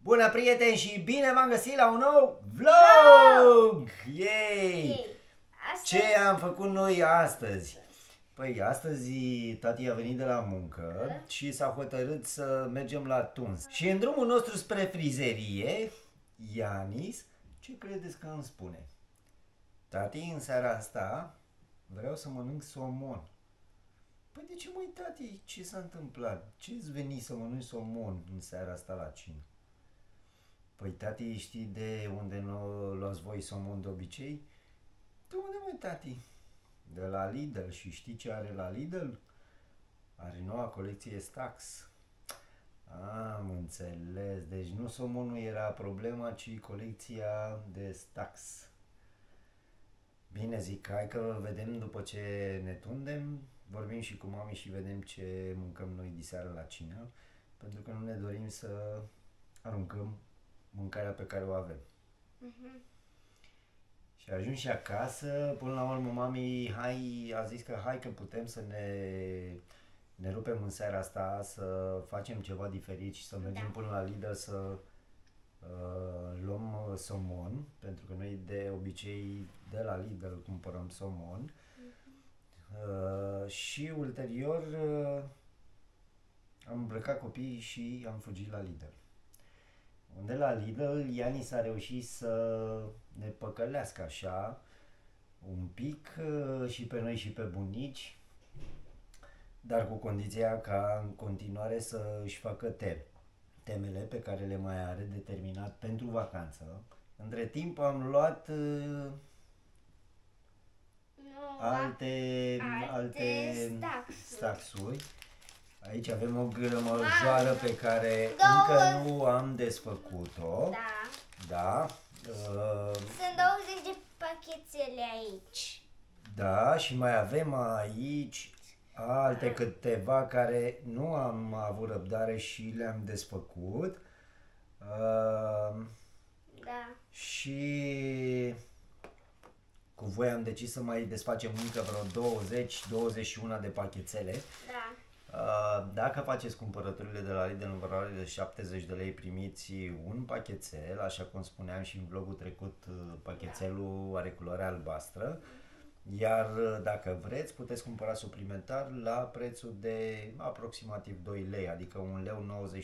Bună, prieteni, și bine v-am găsit la un nou vlog! Yay! Ce am făcut noi astăzi? Păi, astăzi tati a venit de la muncă și s-a hotărât să mergem la tuns. Și în drumul nostru spre frizerie, Ianis, ce credeți că îmi spune? Tati, în seara asta vreau să mănânc somon. Păi de ce, măi, tati, ce s-a întâmplat? Ce-ți veni să mănânci somon în seara asta la cină? Păi, tati, știi de unde nu luați voi somon de obicei? De unde, măi, tati? De la Lidl. Și știi ce are la Lidl? Are noua colecție Stax. Am înțeles. Deci nu somonul era problema, ci colecția de Stax. Bine, zic, hai că vedem după ce ne tundem, vorbim și cu mami și vedem ce mâncăm noi diseară la cină, pentru că nu ne dorim să aruncăm mâncarea pe care o avem. Și ajung și acasă, până la urmă mami a zis că hai că putem să ne rupem în seara asta, să facem ceva diferit și să mergem până la Lidl să luăm somon, pentru că noi de obicei de la Lidl cumpărăm somon. Și ulterior am îmbrăcat copiii și am fugit la Lidl. Unde la Lidl Ianis a reușit să ne păcălească așa un pic și pe noi și pe bunici, dar cu condiția ca în continuare să își facă temele pe care le mai are determinat pentru vacanță. Între timp am luat alte staxuri. Aici avem o grămăjoară pe care încă nu am desfăcut-o. Da. Sunt 20 de pachetele aici. Da, și mai avem aici alte câteva care nu am avut răbdare și le-am desfăcut. Da. Și cu voi am decis să mai desfacem încă vreo 20-21 de pachețele. Da. Dacă faceți cumpărăturile de la Lidl în valoare de 70 de lei, primiți un pachetel, așa cum spuneam și în vlogul trecut, pachetelul are culoare albastră. Iar dacă vreți, puteți cumpăra suplimentar la prețul de aproximativ 2 lei, adică 1,99 lei.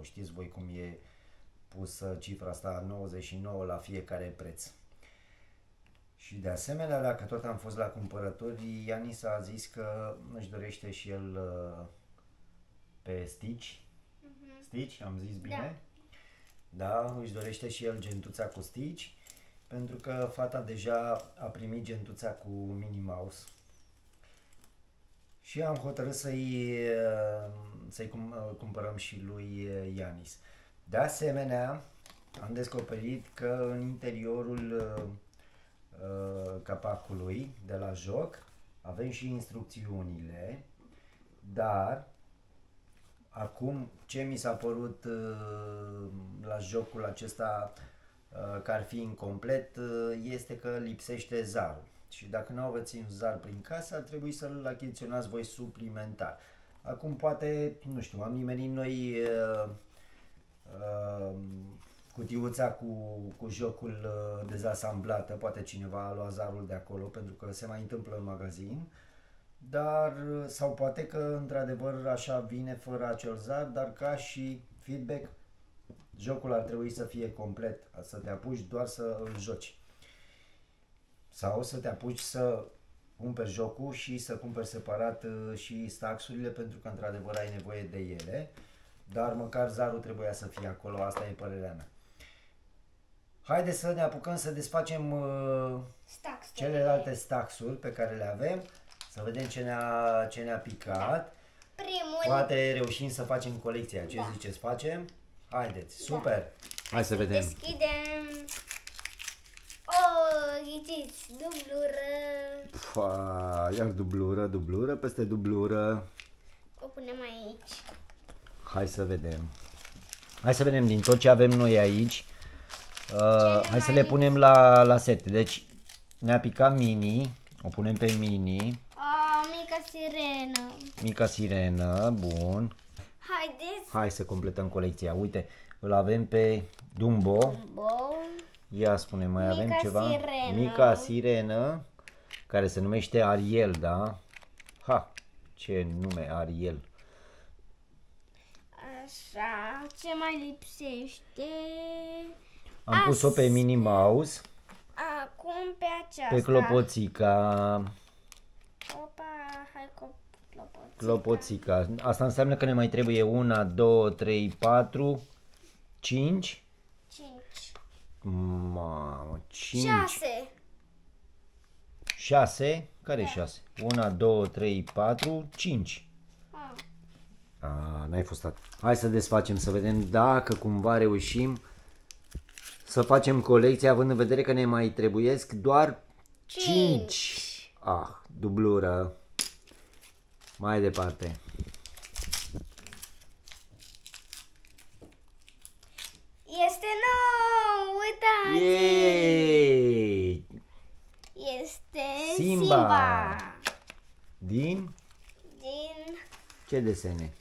Știți voi cum e pusă cifra asta, 99 la fiecare preț. Și de asemenea, dacă tot am fost la cumpărături, Ianis a zis că își dorește și el pe Stitch. Stitch, am zis bine? Da, își dorește și el gentuța cu Stitch, pentru că fata deja a primit gentuța cu Minnie Mouse. Și am hotărât să-i cumpărăm și lui Ianis. De asemenea, am descoperit că în interiorul capacului de la joc avem și instrucțiunile, dar acum ce mi s-a părut la jocul acesta că ar fi incomplet este că lipsește zarul. Și dacă nu aveți un zar prin casă, ar trebui să-l achiziționați voi suplimentar. Acum poate, nu știu, am nimerit noi cutiuța cu jocul dezasamblată, poate cineva a luat zarul de acolo, pentru că se mai întâmplă în magazin, dar sau poate că într-adevăr așa vine fără acel zar, dar ca și feedback, jocul ar trebui să fie complet, să te apuci doar să îl joci. Sau să te apuci să cumperi jocul și să cumperi separat și staxurile, pentru că într-adevăr ai nevoie de ele, dar măcar zarul trebuia să fie acolo, asta e părerea mea. Haideți să ne apucăm să desfacem celelalte staxuri pe care le avem, să vedem ce ne-a picat. Primul. Poate reușim să facem colecția. Ce ziceți, facem? Haideți, super! Hai să vedem. Deschidem. Ghiciți, dublură. Iar dublură peste dublură. O punem aici. Hai să vedem. Hai să vedem din tot ce avem noi aici. Hai să le punem la sete. Deci ne-a picat Mini. O punem pe Mini. Mica sirenă. Mica sirenă, bun. Haideți. Hai să completăm colecția. Uite, Îl avem pe Dumbo. Bun. Ia spune, mai avem Mica ceva? sirenă. Mica sirenă, care se numește Ariel, da? Ha, ce nume Ariel. Așa, ce mai lipsește? Am pus-o pe Minnie Mouse, Acum pe aceasta. pe Clopoțica. Opa, hai clopoțica. Clopoțica. Asta înseamnă că ne mai trebuie 1, 2, 3, 4, 5. 5. Mamă, 5. 6. 6? Care 6? 1, 2, 3, 4, 5. N-ai fost atât. Hai să desfacem, să vedem dacă cumva reușim să facem colecție, având în vedere că ne mai trebuiesc doar 5. Dublură. Mai departe. Este nou, uitați! Yay! Este Simba. Din Din... ce desene?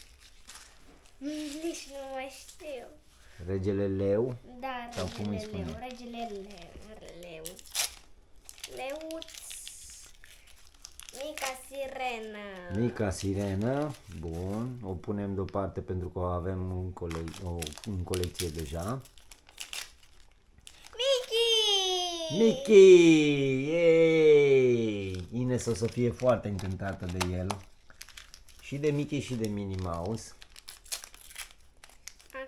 Nici nu mai știu. Regele Leu? Da, Sau cum îi regele spune? leu, regele leu. Leuț. Mica sirenă. Mica sirenă. Bun. O punem deoparte pentru că o avem în colecție deja. Mickey! Mickey! Yay! Ines o să fie foarte încântată de el. Și de Mickey și de Minnie Mouse.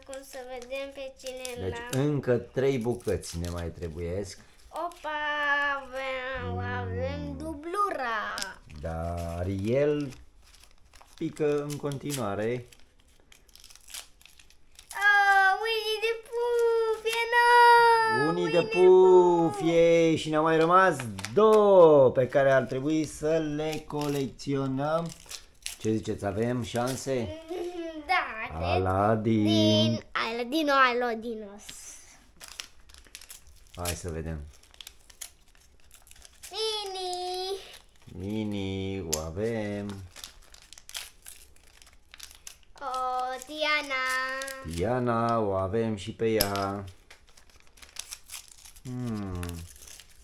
Acum să vedem pe cine Deci l-am. încă 3 bucăți ne mai trebuiesc. Opa, avem dublura. Dar Ariel pică în continuare. Winnie the Pooh, e nou! Unii de puf, yay! Și ne-au mai rămas 2 pe care ar trebui să le colecționăm. Ce ziceți, avem șanse? Da, cred. Aladin. Aladinos. Hai să vedem. Mini. Mini, o avem. Tiana. Diana, o avem și pe ea.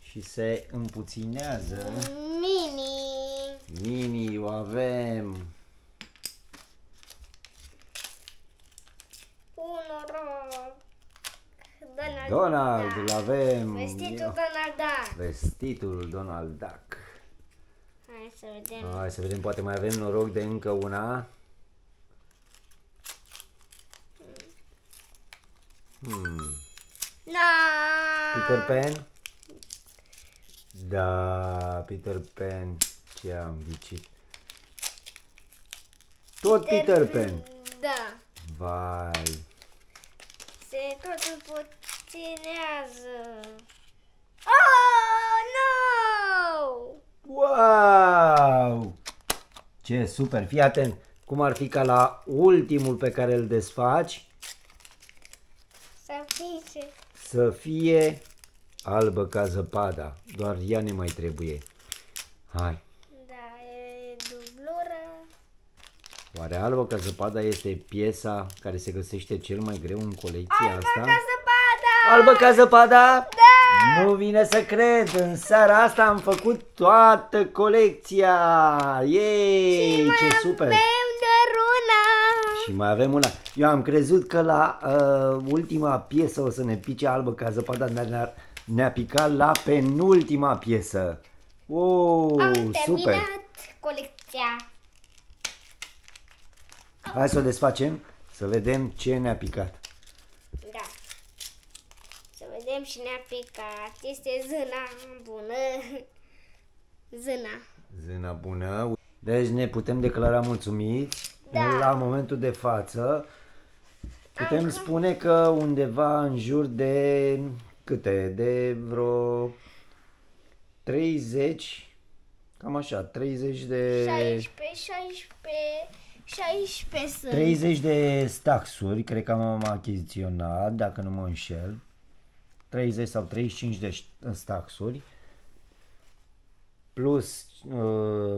Și se împuținează. Mini. Mini, o avem. Un noroc. Donald, îl avem. Vestitul Donald Duck. Vestitul Donald Duck. Hai să vedem. Hai să vedem, poate mai avem noroc de încă una. Da. Peter Pan? Da, Peter Pan. Ce am ghicit? Tot Peter Pan. Da. Vai. Se tot împuținează. Oh, no! Wow! Ce super! Fii atent! Cum ar fi ca la ultimul pe care îl desfaci Să fie. să fie albă ca zăpada. Doar ea ne mai trebuie. Hai! Da, e dublură. Oare albă ca zăpada este piesa care se găsește cel mai greu în colecția asta? Ca zăpada! Albă ca zăpada? Da! Nu vine să cred! În seara asta am făcut toată colecția! Yay! Ce super! Avem doar una. Și mai avem una. Eu am crezut că la ultima piesă o să ne pice albă ca zăpada, dar ne-a picat la penultima piesă. Wow, Am terminat super! colecția. Hai să o desfacem, să vedem ce ne-a picat. Da. Să vedem și ne-a picat. Este zâna bună. Zâna. Zâna bună. Deci ne putem declara mulțumiți. Da. La momentul de față putem spune că undeva în jur de câte? De vreo 30, cam așa, 30 de... 16 sunt. 30 de staxuri, cred că am achiziționat, dacă nu mă înșel. 30 sau 35 de staxuri. Plus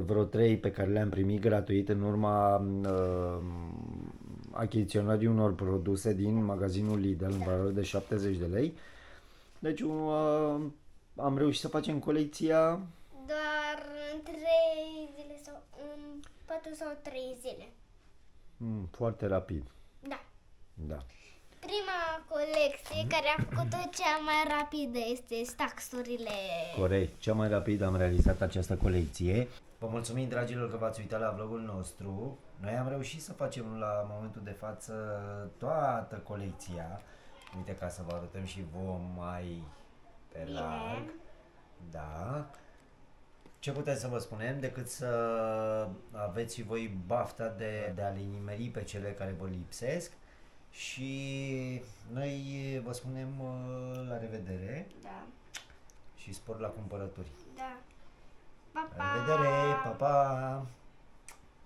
vreo 3 pe care le-am primit gratuit în urma achiziționarii unor produse din magazinul Lidl în valoare de 70 de lei. Deci am reușit să facem colecția doar în 3 zile sau în 4 sau 3 zile. foarte rapid. Da. Da. Prima colecție care a făcut-o cea mai rapidă este staxurile. Corect, cea mai rapid am realizat această colecție. Vă mulțumim, dragilor, că v-ați uitat la vlogul nostru. Noi am reușit să facem la momentul de față toată colecția. Uite, ca să vă arătăm și vouă mai pe larg. Da. Ce putem să vă spunem decât să aveți și voi bafta de a le nimeri pe cele care vă lipsesc. Și noi vă spunem la revedere. Da. Și spor la cumpărături. Da. Pa, pa! La revedere! Pa, pa!